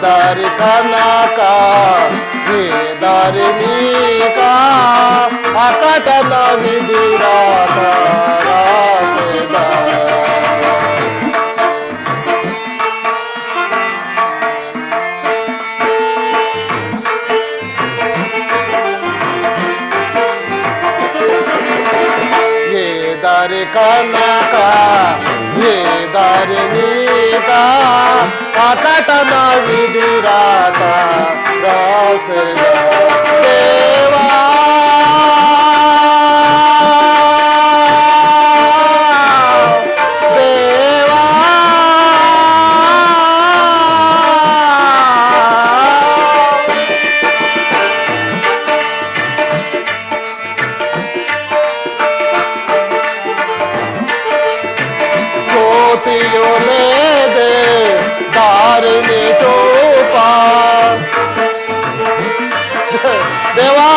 దారి కనక ఏ దారి నీక అకటన విధిరాత రాసేదా దారి కనక ఏ దారి నీక అకటన విధిరాత రాసేదా దేవా దేవా జ్యోతియులేదే దారిని చూపా దేవా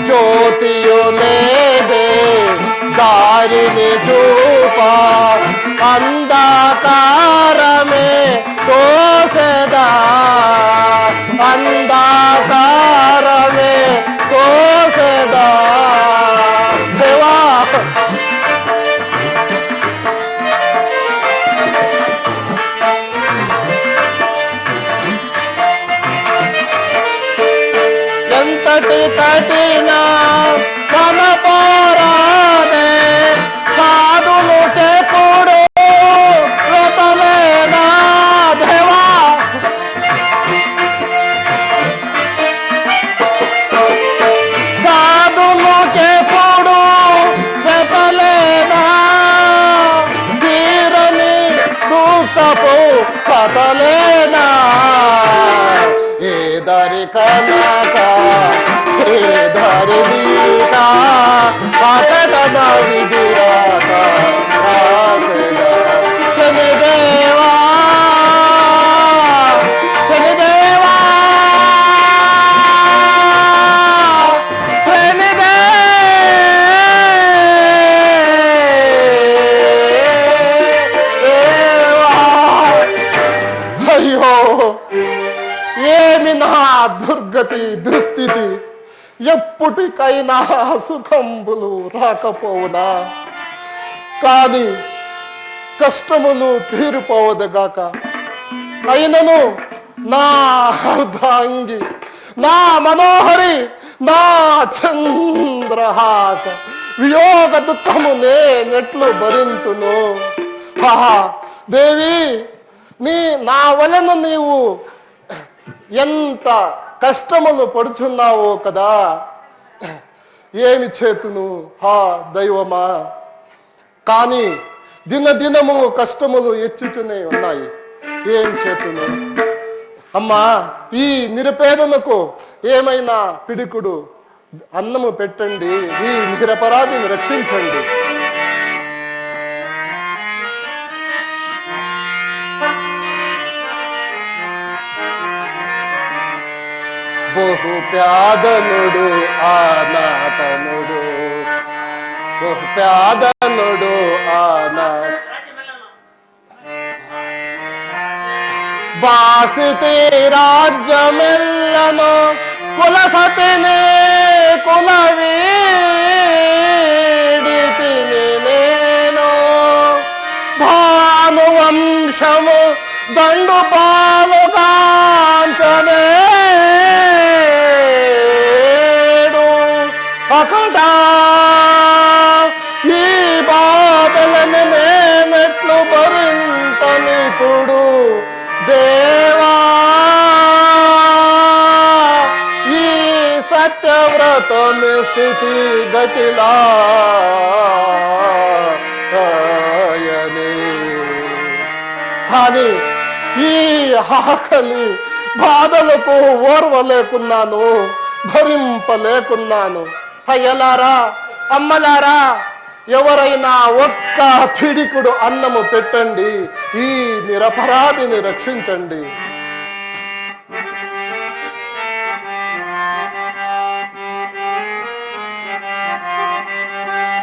జ్యోతియులేదే దారిని చూపా అంధకారమే కోసెదా అంధకారమే కోసెదా దేవా ఎంతటి కఠిన మన పోరాదే సాధులు చెప్పుడు వ్రతలేదా దేవా సాధులు చెప్పుడు వ్రతలేదా తీరని దుఃఖపు కథలేనా ఏ దారి కనక ఏ దారి నీక అకటన విధిరాత రాసేదా శనిదేవా శనిదేవా అయ్యో ఏమి నా దుర్గతి దుస్థితి ఎప్పటికైనా సుఖంబులు రాకపోవునా కానీ కష్టములు తీరిపోవదగాక అయినను నా అర్ధాంగి నా మనోహరి నా చంద్రహాస వియోగ దుఃఖము నేనెట్లు భరింతును దేవి నా వలన నీవు ఎంత కష్టములు పడుచున్నావో కదా ఏమి చేతును దైవమా కానీ దినదినము కష్టములు ఎచ్చుచునే ఉన్నాయి ఏం చేతును అమ్మా ఈ నిరుపేదలకు ఏమైనా పిడికుడు అన్నము పెట్టండి ఈ నిరపరాధిని రక్షించండి బహు ప్యాదనుడు ఆనాతనుడు బహు ప్యాదనుడు బాసితి రాజ్యమెల్లను కులసతిని కులవీడితిని నేను భానువంశము దండు పాలుగాంచనే అకటా ఈ బాధలను నేనెట్లు భరింతనిప్పుడు దేవా ఈ సత్యవ్రతమి స్థితి గతిలా కానీ ఈ ఆకలి బాధలకు ఓర్వలేకున్నాను భరింపలేకున్నాను అయ్యలారా అమ్మలారా ఎవరైనా ఒక్క పిడికుడు అన్నము పెట్టండి ఈ నిరపరాధిని రక్షించండి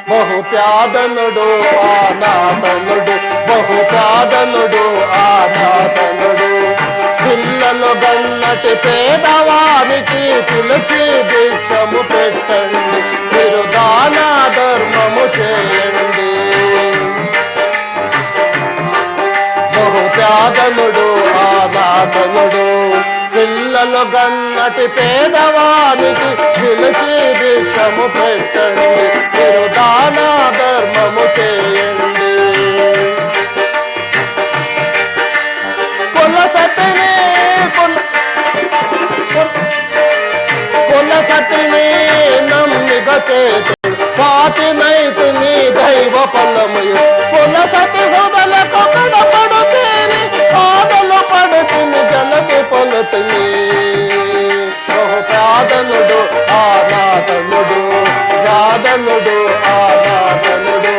బహుప్యాదనుడు ఆనాతనుడు బహుప్యాదనుడు ఆనాతనుడు గన్నటి పేదవానికి పిలిచి భిక్షము పెట్టండి, మీరు దాన ధర్మము చేయండి. బహుప్యాదనుడు ఆనాథనుడు పిల్లలు గన్నటి పేదవానికి పిలిచి భిక్షము పెట్టండి, మీరు దాన ధర్మము చేయండి. కులసతిని నమ్మిక చేతు పాతినైతిని దైవ ఫలమయు కులసతి హృదలకు కడపడుతేని పాదలు పడుతిని జలకి పొలతిని. బహుప్రాధనుడు ఆనాథనుడు జాదనుడు ఆనాథనుడు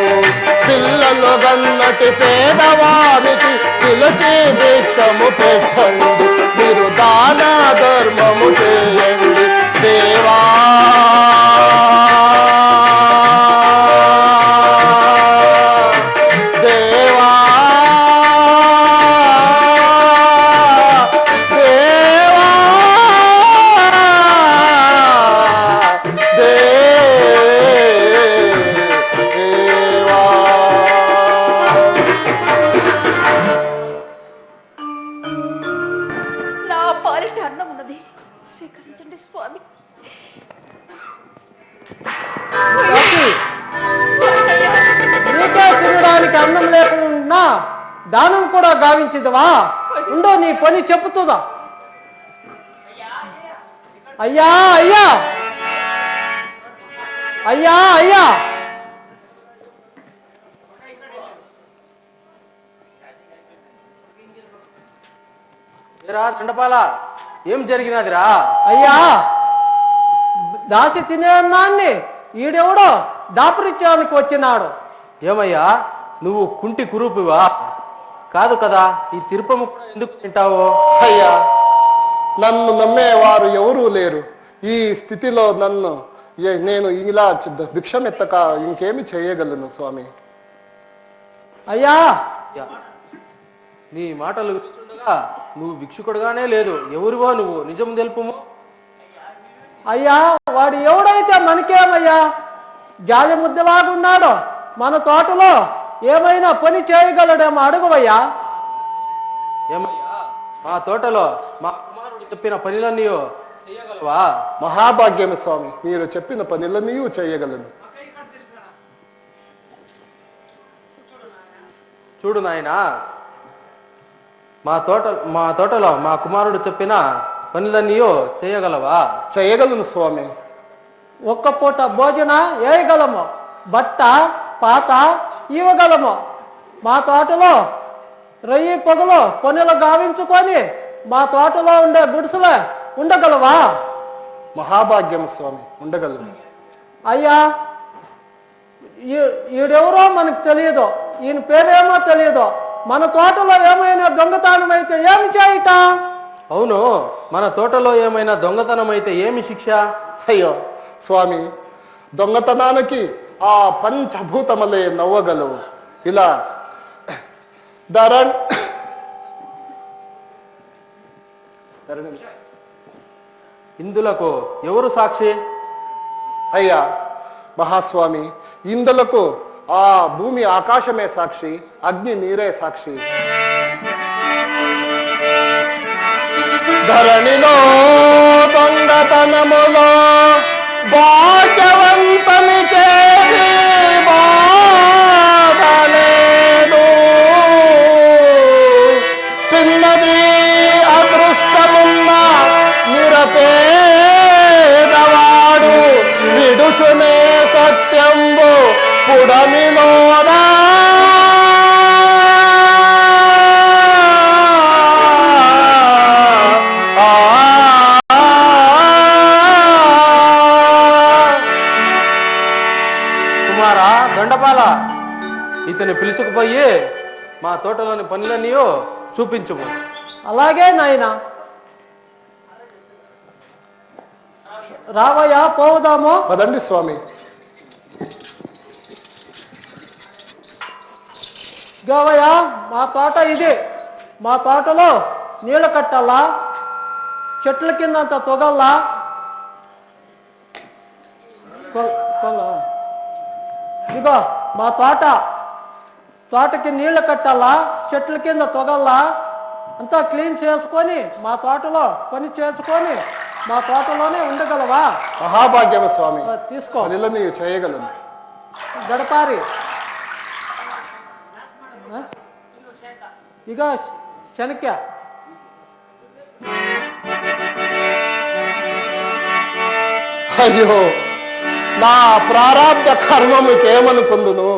పిల్లలు గన్నటి పేదవానికి పిలిచి భిక్షము పెట్టండి, మీరు దాన ధర్మము చేయండి. దేవా దేవా దేవా దేవా. నా పాలిట అన్నం ఉన్నది, స్వీకరించండి స్వామి. నీకే తినడానికి అన్నం లేకుండా దానం కూడా గావించదువా? ఉండో నీ పని చెప్పుతుందా? అయ్యా అయ్యా అయ్యా అయ్యా దండపాల, ఏం జరిగినదిరా? అయ్యా, దాసి తినే అన్నాన్ని ఈడెవడో దాపరిత్యానికి వచ్చినాడు. ఏమయ్యా, నువ్వు కుంటి కురూపివా? కాదు కదా, ఈ తిరుపము కూడా ఎందుకు తింటావు? అయ్యా, నన్ను నమ్మేవారు ఎవరూ లేరు. ఈ స్థితిలో నేను ఇలా భిక్షమెత్తక ఇంకేమి చేయగలను స్వామి? అయ్యా, నీ మాటలు వింటుండగా నువ్వు భిక్షుకుడుగానే లేదు. ఎవరివో నువ్వు, నిజం తెలుపుము. అయ్యా, వాడు ఎవడైతే మనకేమయ్యా, జాలి ముద్దలాగున్నాడో మన తోటలో ఏమైనా పని చేయగలడేమో అడుగువయ్యా. ఏమయ్యా, మా తోటలో మా కుమారుడు చెప్పిన పనులన్నీ చేయగలవా? మహాభాగ్యము స్వామి, మీరు చెప్పిన పనులన్నీ చేయగలను. చూడు నాయనా, మా తోటలో మా కుమారుడు చెప్పిన పనులన్నీ చేయగలవా? చేయగలను స్వామి. ఒక్క పూట భోజన వేయగలము, బట్ట పాత ఇవ్వగలము. మా తోటలో రయ్యి పొగలు పనులు గావించుకొని మా తోటలో ఉండే గుడిసెలే ఉండగలవా? మహాభాగ్యం స్వామి, ఉండగలను. అయ్యా, ఈడెవరో మనకు తెలియదు, ఈయన పేరేమో తెలియదు. మన తోటలో ఏమైనా దొంగతనం అయితే ఏమి చేయట? అవును, మన తోటలో ఏమైనా దొంగతనం అయితే ఏమి శిక్ష? అయ్యో స్వామి, దొంగతనానికి ఆ పంచభూతములే నవ్వగలవు. ఇలా ఇందులకు ఎవరు సాక్షి? అయ్యా మహాస్వామి, ఇందులకు ఆ భూమి ఆకాశమే సాక్షి, అగ్ని నీరే సాక్షి. ధరణిలో దొంగతనములో భాగ్యవంతని చేరి బాధలేదు, పిన్నది అదృష్టమున్న నిరపేదవాడు విడుచునే సత్యంబు పుడమిలోనా. కుమారా దండపాల, ఇతని పిలుచుకుపోయి మా తోటలోని పనులన్నీ చూపించుము. అలాగే నాయనా, రావయ్యా పోదాము. పదండి స్వామి. గోవయ్యా, మా తోట ఇది. మా తోటలో నీళ్ళు కట్టాలా? చెట్ల కింద అంత తొగల్లా ఇదిగో మా తోటకి నీళ్లు కట్టాలా, చెట్ల కింద తొగల్లా, అంతా క్లీన్ చేసుకొని మా తోటలో పని చేసుకొని మా తోటలోనే ఉండగలవా? మహాభాగ్యం స్వామి, తీసుకో. పనులన్నీ చేయగలను. గడపారి ఇక శనక్య అయ్యో, నా ప్రారాబ్ధ కర్మముకేమనుకుందును?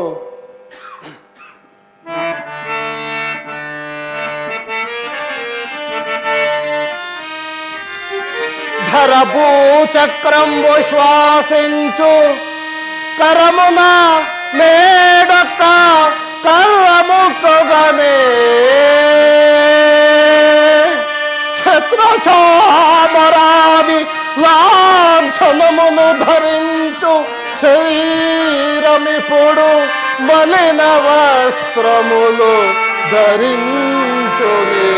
ధరభూ చక్రంబు శ్వాసించు కరమున మేడొక్క కర్రముక్కగానే ఛత్రచామరాది లాంఛనములు ధరించు శరీరమిప్పుడు మలిన వస్త్రములు ధరించునే.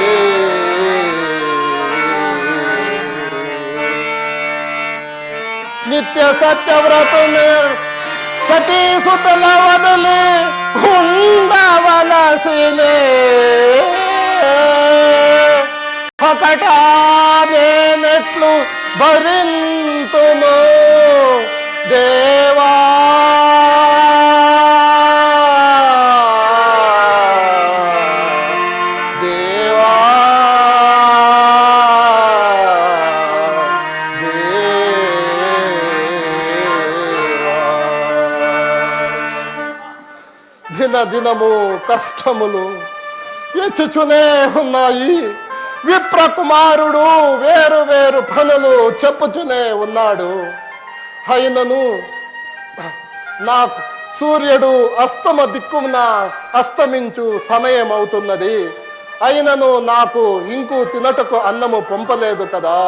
నిత్య సత్యవ్రతుని సతీసుతుల వదిలి ఉండవలసినే. ఒకటానేనెట్లు భరింతును దేవా, దేవా, దిన దినము కష్టములు ఎచ్చుచునే ఉన్నాయి. విప్రకుమారుడు వేరు వేరు పనులు చెప్పుచునే ఉన్నాడు. అయినను నాకు సూర్యుడు అస్తమ దిక్కున అస్తమించు సమయం అవుతున్నది. అయినను నాకు ఇంకు తినటకు అన్నము పంపలేదు కదా.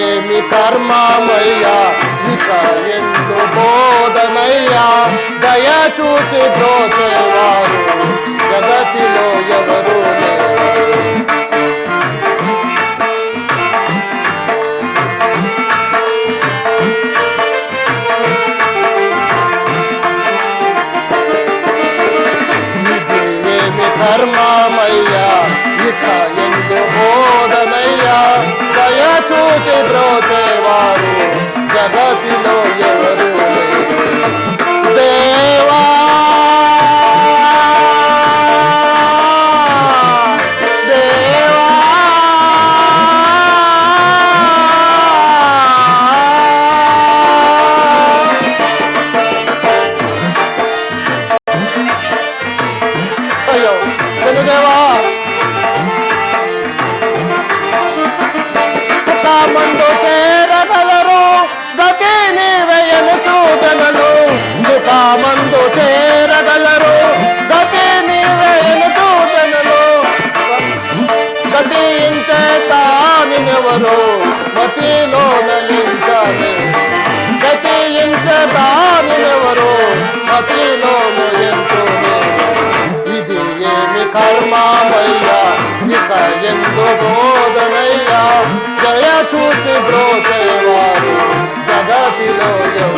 ఏమి కర్మమయ్యా, ఇక ఎందు బోధనయ్యా, దయ చూచి బ్రోచేవారు జగతిలో ఎవరు లేరు. ఇది ఏమి కర్మమయ్యా, ఇక ఎందు బోధనయ్యా, దయ చూచి బ్రోచేవారు జగతిలో ఎవరు లేరు. దేవా, దేవా, అయ్యో దేవా, మందు చేరగలరు గతి నీవెయను చూడగలు. మందు చేరగలరు గతి నీవెయను చూడగలు. గతించే తానినెవరు మతిలో నలించాలి. గతించే తానినెవరు మతిలో నలించునే. ఇది ఏమి కర్మమయ్యా, ఇక ఎందు బోధనయ్యా, దయ చూచి బ్రోచేవారు జగతిలో ఎవరు